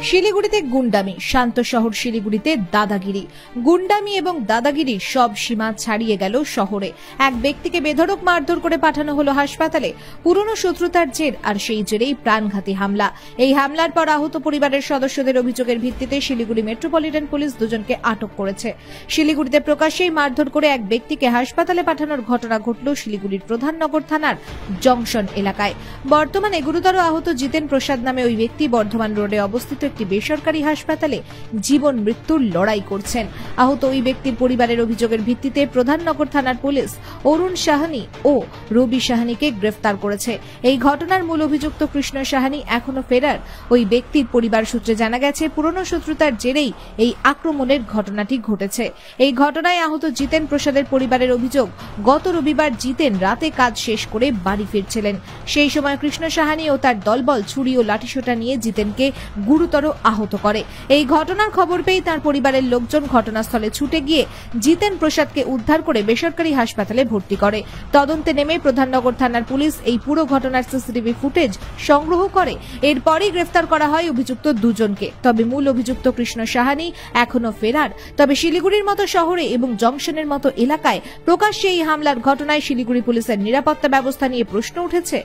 শিলিগুড়িতে গুন্ডামি, শান্ত শহর শিলিগুড়িতে দাদাগিরি। গুন্ডামি এবং দাদাগিরির সব সীমা ছাড়িয়ে গেল শহরে। এক ব্যক্তিকে বেধড়ক মারধর করে পাঠানো হলো হাসপাতালে। পুরনো শত্রুতার জের, আর সেই জেরেই প্রাণঘাতী হামলা। এই হামলার পর আহত পরিবারের সদস্যদের অভিযোগের ভিত্তিতে শিলিগুড়ি মেট্রোপলিটন পুলিশ দুজনকে আটক করেছে। শিলিগুড়িতে প্রকাশ্যেই মারধর করে এক ব্যক্তিকে হাসপাতালে পাঠানোর ঘটনা ঘটল শিলিগুড়ির প্রধাননগর থানার জংশন এলাকায়। বর্তমানে গুরুতর আহত জিতেন প্রসাদ নামে ওই ব্যক্তি বর্ধমান রোডে অবস্থিত একটি বেসরকারি হাসপাতালে জীবন মৃত্যুর লড়াই করছেন। আহত ওই ব্যক্তির পরিবারের অভিযোগের ভিত্তিতে প্রধাননগর থানার পুলিশ অরুণ সাহানি ও রবি সাহানিকে গ্রেফতার করেছে। এই ঘটনার মূল অভিযুক্ত কৃষ্ণ সাহানি এখনো ফেরার। ওই ব্যক্তির পরিবার সূত্রে জানা গেছে, পুরনো শত্রুতার জেরেই এই আক্রমণের ঘটনাটি ঘটেছে। এই ঘটনায় আহত জিতেন প্রসাদের পরিবারের অভিযোগ, গত রবিবার জিতেন রাতে কাজ শেষ করে বাড়ি ফিরছিলেন। সেই সময় কৃষ্ণ সাহানি ও তার দলবল ছুরি ও লাঠিসোঁটা নিয়ে জিতেনকে গুরুতর আহত করে। এই ঘটনার খবর পেয়ে তার পরিবারের লোকজন ঘটনাস্থলে ছুটে গিয়ে জিতেন প্রসাদকে উদ্ধার করে বেসরকারি হাসপাতালে ভর্তি করে। তদন্তে নেমে প্রধাননগর থানার পুলিশ এই পুরো ঘটনার সিসিটিভি ফুটেজ সংগ্রহ করে। এরপরই গ্রেফতার করা হয় অভিযুক্ত দুজনকে। তবে মূল অভিযুক্ত কৃষ্ণ সাহানি এখনো ফেরার। তবে শিলিগুড়ির মতো শহরে এবং জংশনের মতো এলাকায় প্রকাশ্যে এই হামলার ঘটনায় শিলিগুড়ি পুলিশের নিরাপত্তা ব্যবস্থা নিয়ে প্রশ্ন উঠেছে।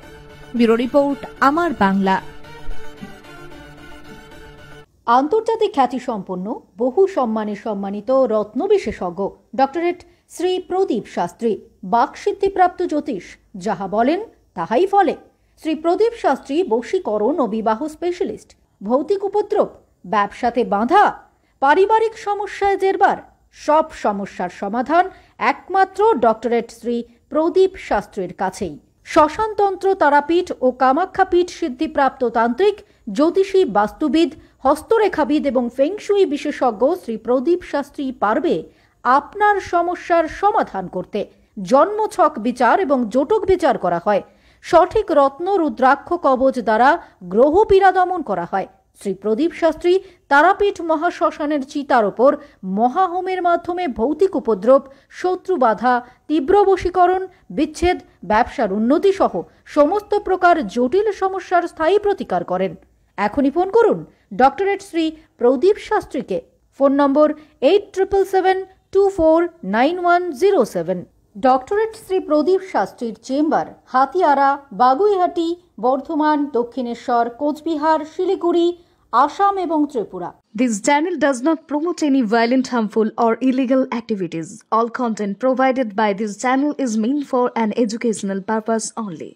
ব্যুরো রিপোর্ট, আমার বাংলা। আন্তর্জাতিক খ্যাতিসম্পন্ন বহু সম্মানে সম্মানিত রত্ন বিশেষজ্ঞ ডক্টরেট শ্রী প্রদীপ শাস্ত্রী, বাকসিদ্ধিপ্রাপ্ত জ্যোতিষ, যাহা বলেন তাহাই ফলে। শ্রী প্রদীপ শাস্ত্রী বশীকরণ ও বিবাহ স্পেশালিস্ট। ভৌতিক উপদ্রব, ব্যবসাতে বাধা, পারিবারিক সমস্যায় জেরবার, সব সমস্যার সমাধান একমাত্র ডক্টরেট শ্রী প্রদীপ শাস্ত্রীর কাছেই। শ্মশানতন্ত্র তারাপীঠ ও কামাখ্যাপীঠ সিদ্ধিপ্রাপ্ত তান্ত্রিক, জ্যোতিষী, বাস্তুবিদ, হস্তরেখাবিদ এবং ফেংশুই বিশেষজ্ঞ শ্রী প্রদীপ শাস্ত্রী পারবে আপনার সমস্যার সমাধান করতে। জন্মছক বিচার এবং জটক বিচার করা হয়। সঠিক রত্ন রুদ্রাক্ষ কবচ দ্বারা গ্রহ পীড়া দমন করা হয়। শ্রী প্রদীপ শাস্ত্রী তারাপীঠ মহাশ্মশানের চিতার ওপর মহাহোমের মাধ্যমে ভৌতিক উপদ্রব, শত্রু বাধা, তীব্র বশীকরণ, বিচ্ছেদ, ব্যবসার উন্নতি সহ সমস্ত প্রকার জটিল সমস্যার স্থায়ী প্রতিকার করেন। এখনই ফোন করুন ডক্টরেট শ্রী প্রদীপ শাস্ত্রীকে। Phone number 8777249107। Doctorate Shri Pradip শাস্ত্রীর চেম্বার হাতিয়ারা, বাগুইহাটি, বর্ধমান, দক্ষিণেশ্বর, কোচবিহার, শিলিগুড়ি, আসাম এবং Tripura. This channel does not promote any violent, harmful or illegal activities. All content provided by this channel is meant for an educational purpose only.